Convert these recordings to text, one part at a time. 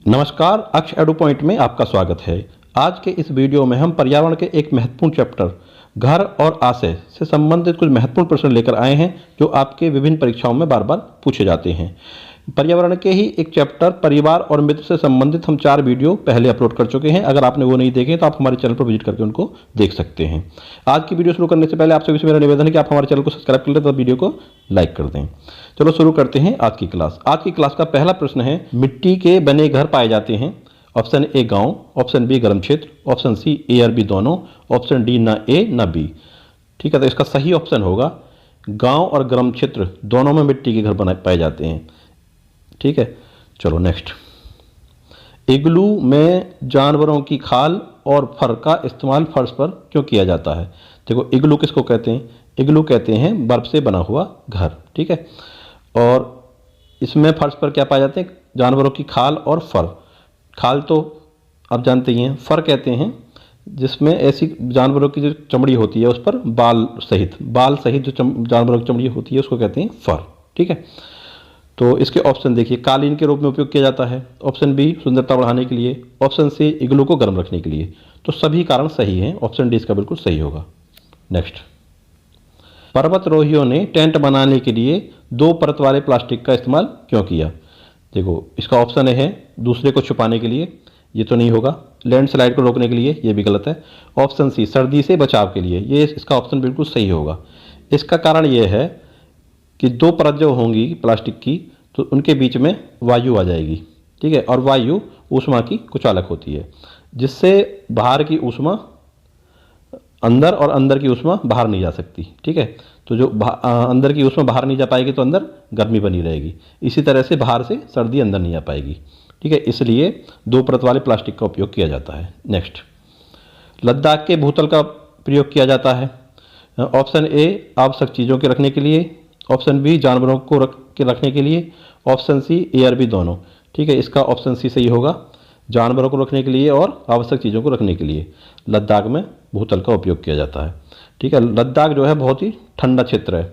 नमस्कार, अक्ष edu point में आपका स्वागत है। आज के इस वीडियो में हम पर्यावरण के एक महत्वपूर्ण चैप्टर घर और आशय से संबंधित कुछ महत्वपूर्ण प्रश्न लेकर आए हैं जो आपके विभिन्न परीक्षाओं में बार बार पूछे जाते हैं। पर्यावरण के ही एक चैप्टर परिवार और मित्र से संबंधित हम 4 वीडियो पहले अपलोड कर चुके हैं। अगर आपने वो नहीं देखे तो आप हमारे चैनल पर विजिट करके उनको देख सकते हैं। आज की वीडियो शुरू करने से पहले आप सभी से मेरा निवेदन है कि आप हमारे चैनल को सब्सक्राइब कर लें तो वीडियो को लाइक कर दें। चलो शुरू करते हैं आज की क्लास। आज की क्लास का पहला प्रश्न है, मिट्टी के बने घर पाए जाते हैं। ऑप्शन ए गाँव, ऑप्शन बी गर्म क्षेत्र, ऑप्शन सी ए और बी दोनों, ऑप्शन डी ना ए ना बी। ठीक है, तो इसका सही ऑप्शन होगा गांव और गर्म क्षेत्र दोनों में मिट्टी के घर बनाए पाए जाते हैं। ठीक है, चलो नेक्स्ट। इग्लू में जानवरों की खाल और फर का इस्तेमाल फर्श पर क्यों किया जाता है? देखो, इग्लू किसको कहते हैं? इग्लू कहते हैं बर्फ से बना हुआ घर। ठीक है, और इसमें फर्श पर क्या पाए जाते हैं? जानवरों की खाल और फर। खाल तो आप जानते ही हैं, फर कहते हैं जिसमें ऐसी जानवरों की जो चमड़ी होती है उस पर बाल सहित जो जानवरों की चमड़ी होती है उसको कहते हैं फर। ठीक है, तो इसके ऑप्शन देखिए, कालीन के रूप में उपयोग किया जाता है, ऑप्शन बी सुंदरता बढ़ाने के लिए, ऑप्शन सी इग्लू को गर्म रखने के लिए। तो सभी कारण सही हैं, ऑप्शन डी इसका बिल्कुल सही होगा। नेक्स्ट, पर्वतारोहियों ने टेंट बनाने के लिए 2 परत वाले प्लास्टिक का इस्तेमाल क्यों किया? देखो, इसका ऑप्शन है दूसरे को छुपाने के लिए, ये तो नहीं होगा। लैंडस्लाइड को रोकने के लिए, ये भी गलत है। ऑप्शन सी सर्दी से बचाव के लिए, ये इसका ऑप्शन बिल्कुल सही होगा। इसका कारण ये है कि 2 परत जो होंगी प्लास्टिक की तो उनके बीच में वायु आ जाएगी। ठीक है, और वायु ऊष्मा की कुचालक होती है जिससे बाहर की ऊष्मा अंदर और अंदर की ऊष्मा बाहर नहीं जा सकती। ठीक है, तो जो अंदर की ऊष्मा बाहर नहीं जा पाएगी तो अंदर गर्मी बनी रहेगी। इसी तरह से बाहर से सर्दी अंदर नहीं आ पाएगी। ठीक है, इसलिए 2 परत वाले प्लास्टिक का उपयोग किया जाता है। नेक्स्ट, लद्दाख के भूतल का प्रयोग किया जाता है। ऑप्शन ए आवश्यक चीज़ों के रखने के लिए, ऑप्शन बी जानवरों को रखने के लिए, ऑप्शन सी ए और बी दोनों। ठीक है, इसका ऑप्शन सी सही होगा, जानवरों को रखने के लिए और आवश्यक चीज़ों को रखने के लिए लद्दाख में भूतल का उपयोग किया जाता है। ठीक है, लद्दाख जो है बहुत ही ठंडा क्षेत्र है,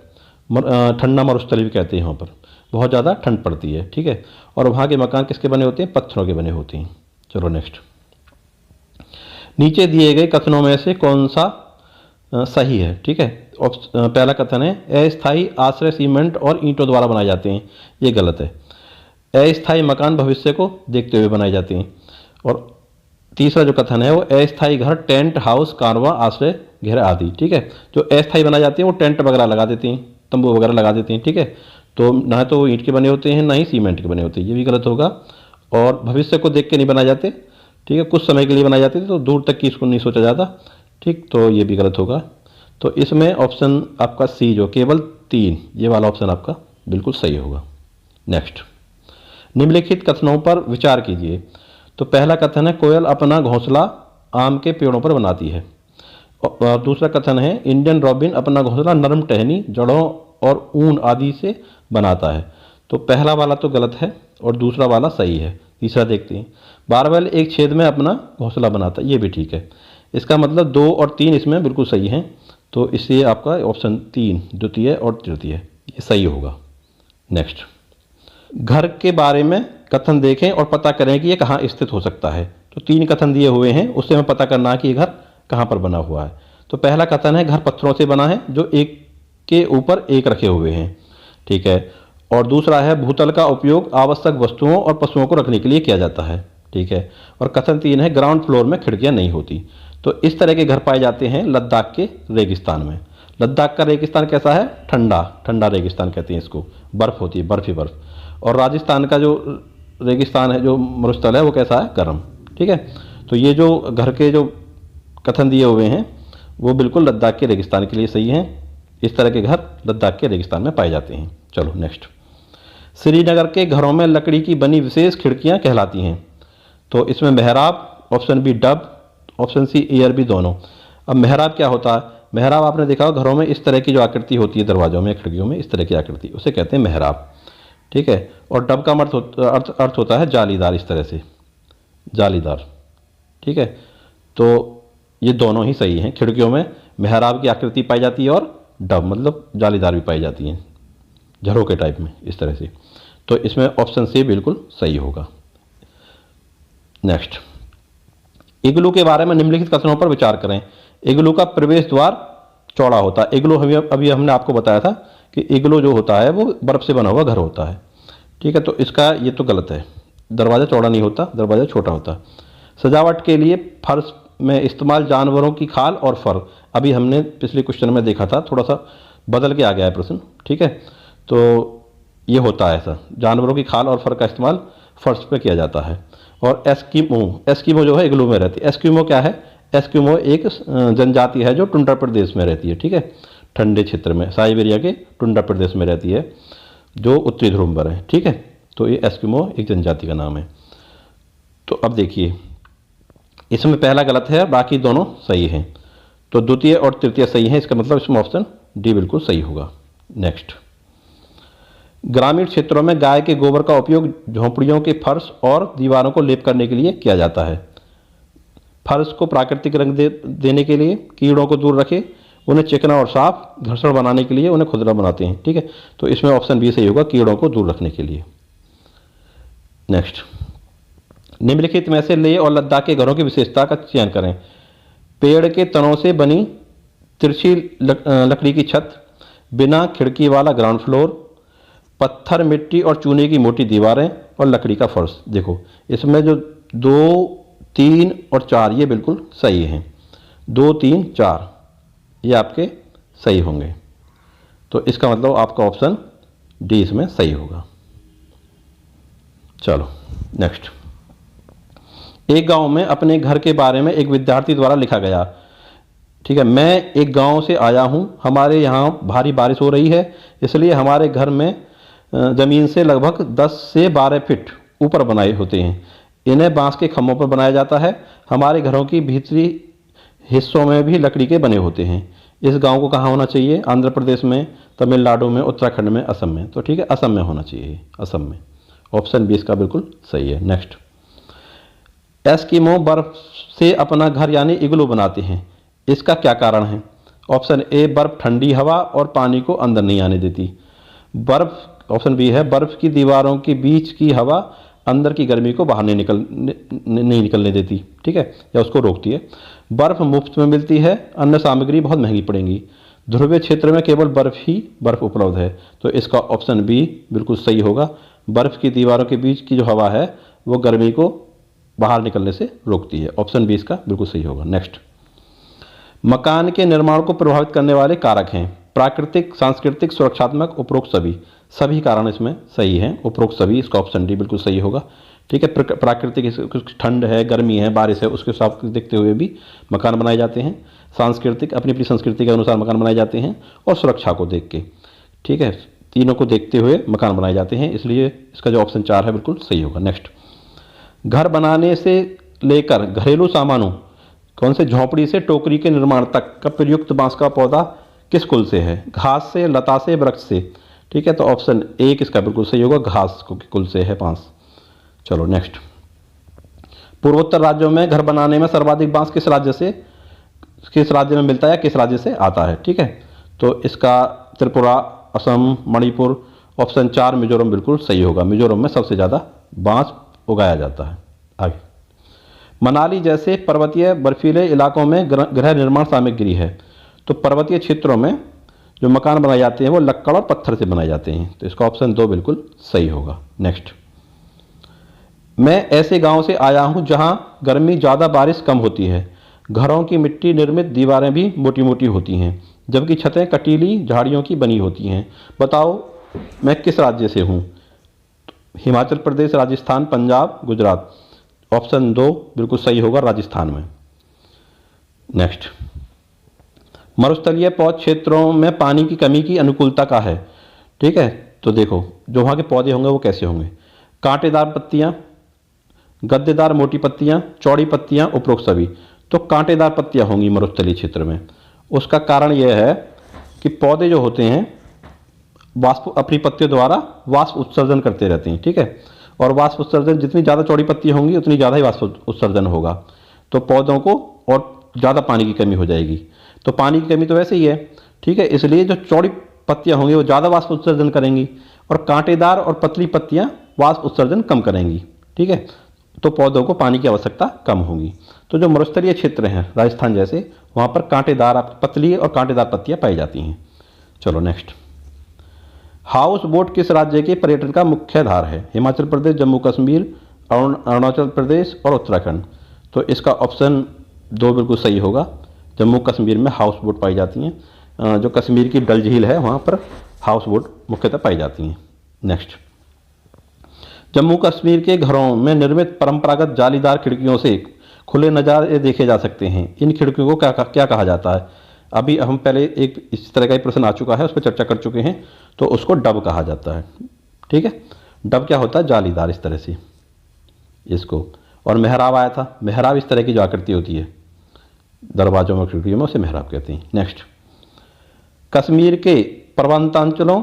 ठंडा मरुस्थली भी कहते हैं, यहाँ पर बहुत ज़्यादा ठंड पड़ती है। ठीक है, और वहाँ के मकान किसके बने होते हैं? पत्थरों के बने होते हैं। चलो नेक्स्ट, नीचे दिए गए कथनों में से कौन सा सही है? ठीक है, पहला कथन है अस्थायी आश्रय सीमेंट और ईंटों द्वारा बनाए जाते हैं, ये गलत है। अस्थायी मकान भविष्य को देखते हुए बनाए जाते हैं। और तीसरा जो कथन है वो अस्थायी घर टेंट हाउस कारवा आश्रय घर आदि। ठीक है, जो अस्थायी बनाए जाते हैं वो टेंट वगैरह लगा देते हैं, तंबू वगैरह लगा देते हैं। ठीक है, तो ना तो ईंट के बने होते हैं ना ही सीमेंट के बने होते हैं, ये भी गलत होगा। और भविष्य को देख के नहीं बनाए जाते। ठीक है, कुछ समय के लिए बनाए जाते थे तो दूर तक की इसको नहीं सोचा जाता। ठीक, तो ये भी गलत होगा। तो इसमें ऑप्शन आपका सी जो केवल 3, ये वाला ऑप्शन आपका बिल्कुल सही होगा। नेक्स्ट, निम्नलिखित कथनों पर विचार कीजिए। तो पहला कथन है कोयल अपना घोंसला आम के पेड़ों पर बनाती है। और दूसरा कथन है इंडियन रॉबिन अपना घोंसला नरम टहनी जड़ों और ऊन आदि से बनाता है। तो पहला वाला तो गलत है और दूसरा वाला सही है। तीसरा देखते हैं, बारबैल एक छेद में अपना घोंसला बनाता है, ये भी ठीक है। इसका मतलब 2 और 3 इसमें बिल्कुल सही हैं, तो इसलिए आपका ऑप्शन 3 द्वितीय और तृतीय ये सही होगा। नेक्स्ट, घर के बारे में कथन देखें और पता करें कि ये कहाँ स्थित हो सकता है। तो 3 कथन दिए हुए हैं, उससे हमें पता करना है कि ये घर कहाँ पर बना हुआ है। तो पहला कथन है घर पत्थरों से बना है जो एक के ऊपर एक रखे हुए हैं। ठीक है, और दूसरा है भूतल का उपयोग आवश्यक वस्तुओं और पशुओं को रखने के लिए किया जाता है। ठीक है, और कथन 3 है ग्राउंड फ्लोर में खिड़कियाँ नहीं होती। तो इस तरह के घर पाए जाते हैं लद्दाख के रेगिस्तान में। लद्दाख का रेगिस्तान कैसा है? ठंडा रेगिस्तान कहते हैं इसको, बर्फ़ होती है, बर्फ़ ही बर्फ़। और राजस्थान का जो रेगिस्तान है, जो मरुस्थल है, वो कैसा है? गर्म। ठीक है, तो ये जो घर के जो कथन दिए हुए हैं वो बिल्कुल लद्दाख के रेगिस्तान के लिए सही हैं। इस तरह के घर लद्दाख के रेगिस्तान में पाए जाते हैं। चलो नेक्स्ट, श्रीनगर के घरों में लकड़ी की बनी विशेष खिड़कियाँ कहलाती हैं। तो इसमें मेहराब, ऑप्शन बी डब, ऑप्शन सी ए और बी दोनों। अब मेहराब क्या होता है? मेहराब आपने देखा हो घरों में इस तरह की जो आकृति होती है, दरवाजों में खिड़कियों में इस तरह की आकृति, उसे कहते हैं मेहराब। ठीक है, और डब का अर्थ होता है जालीदार, इस तरह से जालीदार। ठीक है, तो ये दोनों ही सही हैं। खिड़कियों में मेहराब की आकृति पाई जाती है और डब मतलब जालीदार भी पाई जाती हैं, झरोके टाइप में इस तरह से। तो इसमें ऑप्शन सी बिल्कुल सही होगा। नेक्स्ट, इग्लू के बारे में निम्नलिखित कथनों पर विचार करें। इग्लू का प्रवेश द्वार चौड़ा होता है। इग्लू अभी हमने आपको बताया था कि इग्लू जो होता है वो बर्फ से बना हुआ घर होता है, ठीक है। तो इसका ये तो गलत है, दरवाज़ा चौड़ा नहीं होता, दरवाज़ा छोटा होता है। सजावट के लिए फर्श में इस्तेमाल जानवरों की खाल और फर, अभी हमने पिछले क्वेश्चन में देखा था, थोड़ा सा बदल के आ गया है प्रश्न, ठीक है। तो ये होता है ऐसा, जानवरों की खाल और फर का इस्तेमाल फर्श पे किया जाता है। और एस्किमो जो है इग्लू में रहती है। एस्किमो क्या है? एस्किमो एक जनजाति है जो टुंड्रा प्रदेश में रहती है, ठीक है, ठंडे क्षेत्र में, साइबेरिया के टुंड्रा प्रदेश में रहती है जो उत्तरी ध्रुव पर है, ठीक है। तो ये एस्किमो एक जनजाति का नाम है। तो अब देखिए, इसमें पहला गलत है, बाकी दोनों सही हैं। तो द्वितीय और तृतीय सही हैं, इसका मतलब इसमें ऑप्शन डी बिल्कुल सही होगा। नेक्स्ट, ग्रामीण क्षेत्रों में गाय के गोबर का उपयोग झोंपड़ियों के फर्श और दीवारों को लेप करने के लिए किया जाता है। फर्श को प्राकृतिक रंग देने के लिए, कीड़ों को दूर रखे, उन्हें चिकना और साफ, घर्षण बनाने के लिए उन्हें खुरदरा बनाते हैं, ठीक है। तो इसमें ऑप्शन बी सही होगा, कीड़ों को दूर रखने के लिए। नेक्स्ट, निम्नलिखित में से लेह और लद्दाख के घरों की विशेषता का चयन करें। पेड़ के तनों से बनी तिरछी लकड़ी की छत, बिना खिड़की वाला ग्राउंड फ्लोर, पत्थर, मिट्टी और चूने की मोटी दीवारें और लकड़ी का फर्श। देखो, इसमें जो 2, 3 और 4 ये बिल्कुल सही हैं। 2, 3, 4 ये आपके सही होंगे। तो इसका मतलब आपका ऑप्शन डी इसमें सही होगा। चलो नेक्स्ट, एक गांव में अपने घर के बारे में एक विद्यार्थी द्वारा लिखा गया, ठीक है। मैं एक गांव से आया हूं, हमारे यहाँ भारी बारिश हो रही है, इसलिए हमारे घर में ज़मीन से लगभग 10 से 12 फीट ऊपर बनाए होते हैं। इन्हें बांस के खम्भों पर बनाया जाता है। हमारे घरों की भीतरी हिस्सों में भी लकड़ी के बने होते हैं। इस गांव को कहाँ होना चाहिए? आंध्र प्रदेश में, तमिलनाडु में, उत्तराखंड में, असम में। तो ठीक है, असम में होना चाहिए, असम में। ऑप्शन 20 का बिल्कुल सही है। नेक्स्ट, एस्किमो बर्फ से अपना घर यानी इग्लू बनाते हैं, इसका क्या कारण है? ऑप्शन ए, बर्फ ठंडी हवा और पानी को अंदर नहीं आने देती। बर्फ, ऑप्शन बी है, बर्फ की दीवारों के बीच की हवा अंदर की गर्मी को बाहर नहीं निकलने देती, ठीक है, या उसको रोकती है। बर्फ मुफ्त में मिलती है, अन्य सामग्री बहुत महंगी पड़ेंगी। ध्रुवीय क्षेत्र में केवल बर्फ उपलब्ध है। तो इसका ऑप्शन बी बिल्कुल सही होगा। बर्फ की दीवारों के बीच की जो हवा है वो गर्मी को बाहर निकलने से रोकती है। ऑप्शन बी इसका बिल्कुल सही होगा। नेक्स्ट, मकान के निर्माण को प्रभावित करने वाले कारक हैं प्राकृतिक, सांस्कृतिक, सुरक्षात्मक, उपरोक्त सभी कारण इसमें सही हैं। उपरोक्त सभी, इसका ऑप्शन डी बिल्कुल सही होगा, ठीक है। प्राकृतिक, कुछ ठंड है, गर्मी है, बारिश है, उसके हिसाब से देखते हुए भी मकान बनाए जाते हैं। सांस्कृतिक, अपनी अपनी संस्कृति के अनुसार मकान बनाए जाते हैं। और सुरक्षा को देख के, ठीक है, तीनों को देखते हुए मकान बनाए जाते हैं, इसलिए इसका जो ऑप्शन 4 है बिल्कुल सही होगा। नेक्स्ट, घर बनाने से लेकर घरेलू सामानों, कौन से, झोंपड़ी से टोकरी के निर्माण तक का प्रयुक्त बांस का पौधा किस कुल से है? घास से, लता से, वृक्ष से, ठीक है। तो ऑप्शन 1 इसका बिल्कुल सही होगा, घास कुल से है बांस। चलो नेक्स्ट, पूर्वोत्तर राज्यों में घर बनाने में सर्वाधिक बांस किस राज्य में मिलता है, किस राज्य से आता है, ठीक है। तो इसका त्रिपुरा, असम, मणिपुर। ऑप्शन 4 मिजोरम बिल्कुल सही होगा। मिजोरम में सबसे ज़्यादा बांस उगाया जाता है। आगे, मनाली जैसे पर्वतीय बर्फीले इलाकों में गृह निर्माण सामग्री है। तो पर्वतीय क्षेत्रों में जो मकान बनाए जाते हैं वो लक्कड़ और पत्थर से बनाए जाते हैं। तो इसका ऑप्शन 2 बिल्कुल सही होगा। नेक्स्ट, मैं ऐसे गांव से आया हूं जहां गर्मी ज़्यादा, बारिश कम होती है। घरों की मिट्टी निर्मित दीवारें भी मोटी मोटी होती हैं, जबकि छतें कटीली झाड़ियों की बनी होती हैं। बताओ मैं किस राज्य से हूँ? हिमाचल प्रदेश, राजस्थान, पंजाब, गुजरात। ऑप्शन 2 बिल्कुल सही होगा, राजस्थान में। नेक्स्ट, मरुस्थलीय पौध क्षेत्रों में पानी की कमी की अनुकूलता का है, ठीक है। तो देखो, जो वहाँ के पौधे होंगे वो कैसे होंगे? कांटेदार पत्तियाँ, गद्देदार मोटी पत्तियाँ, चौड़ी पत्तियाँ, उपरोक्त सभी। तो कांटेदार पत्तियाँ होंगी मरुस्थलीय क्षेत्र में। उसका कारण यह है कि पौधे जो होते हैं अपनी पत्तियों द्वारा वाष्प उत्सर्जन करते रहते हैं, ठीक है। और वाष्प उत्सर्जन, जितनी ज़्यादा चौड़ी पत्तियाँ होंगी उतनी ज़्यादा ही वाष्प उत्सर्जन होगा, तो पौधों को और ज़्यादा पानी की कमी हो जाएगी। तो पानी की कमी तो वैसे ही है, ठीक है, इसलिए जो चौड़ी पत्तियाँ होंगी वो ज़्यादा वाष्प उत्सर्जन करेंगी और कांटेदार और पतली पत्तियाँ वाष्प उत्सर्जन कम करेंगी, ठीक है। तो पौधों को पानी की आवश्यकता कम होगी। तो जो मरुस्थलीय क्षेत्र हैं राजस्थान जैसे, वहाँ पर कांटेदार पतली और कांटेदार पत्तियाँ पाई जाती हैं। चलो नेक्स्ट, हाउस बोट किस राज्य के पर्यटन का मुख्य आधार है? हिमाचल प्रदेश, जम्मू कश्मीर, अरुणाचल प्रदेश और उत्तराखंड। तो इसका ऑप्शन 2 बिल्कुल सही होगा। जम्मू कश्मीर में हाउस बोट पाई जाती हैं। जो कश्मीर की डल झील है वहाँ पर हाउस बोट मुख्यतः पाई जाती हैं। नेक्स्ट, जम्मू कश्मीर के घरों में निर्मित परंपरागत जालीदार खिड़कियों से खुले नज़ारे देखे जा सकते हैं। इन खिड़कियों को क्या कहा जाता है? अभी हम पहले एक इस तरह का ही प्रश्न आ चुका है, उस पर चर्चा कर चुके हैं। तो उसको डब कहा जाता है। ठीक है, डब क्या होता है? जालीदार इस तरह से इसको। और मेहराब आया था, मेहराब इस तरह की जो आकृति होती है दरवाजों में खिड़कियों में, उसे मेहराब कहते हैं। नेक्स्ट, कश्मीर के पर्वतांचलों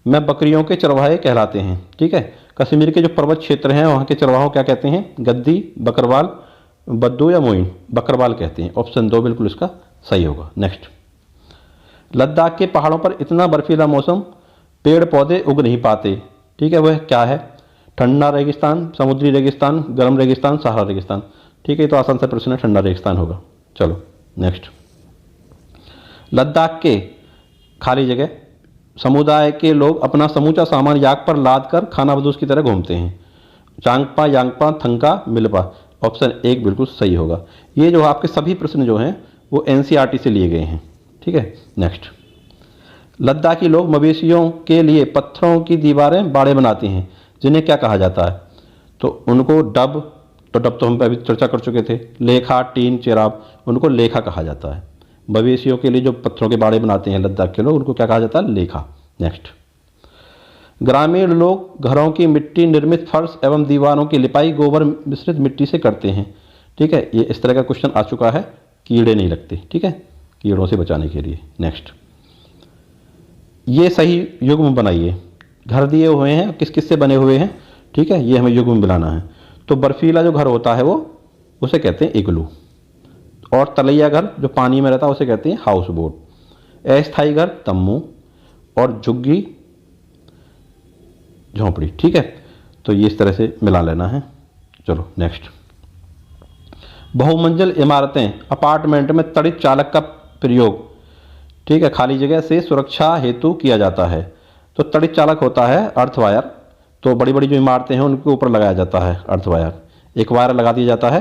में बकरियों के चरवाहे कहलाते हैं। ठीक है, कश्मीर के जो पर्वत क्षेत्र हैं वहाँ के चरवाहों क्या कहते हैं? गद्दी, बकरवाल, बद्दू या मोइन? बकरवाल कहते हैं। ऑप्शन 2 बिल्कुल इसका सही होगा। नेक्स्ट, लद्दाख के पहाड़ों पर इतना बर्फीला मौसम, पेड़ पौधे उग नहीं पाते। ठीक है, वह क्या है? ठंडा रेगिस्तान, समुद्री रेगिस्तान, गर्म रेगिस्तान, सहारा रेगिस्तान। ठीक है, तो आसान सा प्रश्न है, ठंडा रेगिस्तान होगा। चलो नेक्स्ट, लद्दाख के खाली जगह समुदाय के लोग अपना समूचा सामान याक पर लाद कर खाना बदूस की तरह घूमते हैं। चांगपा, यांगपा, थंका, मिलपा। ऑप्शन 1 बिल्कुल सही होगा। ये जो आपके सभी प्रश्न जो हैं वो एनसीईआरटी से लिए गए हैं। ठीक है, नेक्स्ट, लद्दाखी लोग मवेशियों के लिए पत्थरों की दीवारें, बाड़े बनाते हैं, जिन्हें क्या कहा जाता है? तो उनको डब, तो डब तो हम अभी चर्चा कर चुके थे। लेखा, टीन, चेराब, उनको लेखा कहा जाता है। मवेशियों के लिए जो पत्थरों के बाड़े बनाते हैं लद्दाख के लोग, उनको क्या कहा जाता है? लेखा। नेक्स्ट, ग्रामीण लोग घरों की मिट्टी निर्मित फर्श एवं दीवारों की लिपाई गोबर मिश्रित मिट्टी से करते हैं। ठीक है, ये इस तरह का क्वेश्चन आ चुका है, कीड़े नहीं लगते। ठीक है, कीड़ों से बचाने के लिए। नेक्स्ट, ये सही युग्म बनाइए। घर दिए हुए हैं, किस किस से बने हुए हैं? ठीक है, ये हमें युग्म बनाना है। तो बर्फीला जो घर होता है वो उसे कहते हैं इग्लू, और तलैया घर जो पानी में रहता है उसे कहते हैं हाउस बोट। अस्थायी घर तम्बू, और झुग्गी झोंपड़ी। ठीक है, तो ये इस तरह से मिला लेना है। चलो नेक्स्ट, बहुमंजिल इमारतें अपार्टमेंट में तड़ित चालक का प्रयोग, ठीक है, खाली जगह से सुरक्षा हेतु किया जाता है। तो तड़ित चालक होता है अर्थ वायर। तो बड़ी बड़ी जो इमारतें हैं उनके ऊपर लगाया जाता है अर्थ वायर। एक वायर लगा दिया जाता है,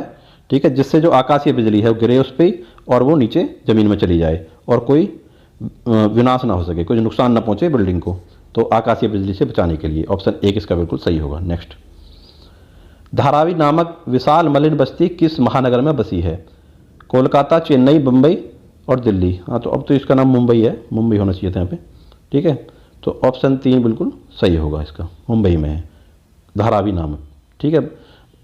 ठीक है, जिससे जो आकाशीय बिजली है वो गिरे उस पर और वो नीचे ज़मीन में चली जाए और कोई विनाश ना हो सके, कोई नुकसान ना पहुंचे बिल्डिंग को। तो आकाशीय बिजली से बचाने के लिए ऑप्शन 1 इसका बिल्कुल सही होगा। नेक्स्ट, धारावी नामक विशाल मलिन बस्ती किस महानगर में बसी है? कोलकाता, चेन्नई, बम्बई और दिल्ली। हाँ, तो अब तो इसका नाम मुंबई है, मुंबई होना चाहिए था यहाँ पे। ठीक है, तो ऑप्शन 3 बिल्कुल सही होगा इसका, मुंबई में है धारावी नामक। ठीक है,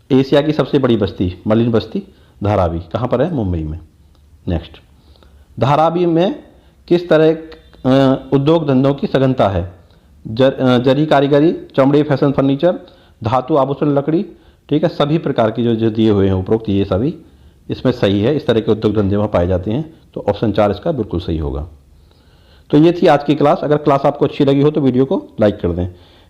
एशिया की सबसे बड़ी बस्ती, मलिन बस्ती धारावी, कहाँ पर है? मुंबई में। नेक्स्ट, धारावी में किस तरह उद्योग धंधों की सघनता है? जरी कारीगरी, चमड़े, फैशन, फर्नीचर, धातु, आभूषण, लकड़ी। ठीक है, सभी प्रकार की जो दिए हुए हैं उपरोक्त ये सभी इसमें सही है। इस तरह के उद्योग धंधे वहाँ पाए जाते हैं। तो ऑप्शन 4 इसका बिल्कुल सही होगा। तो ये थी आज की क्लास। अगर क्लास आपको अच्छी लगी हो तो वीडियो को लाइक कर दें।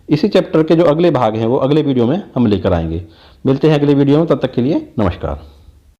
इसी चैप्टर के जो अगले भाग हैं वो अगले वीडियो में हम लेकर आएंगे। मिलते हैं अगले वीडियो में, तब तक के लिए नमस्कार।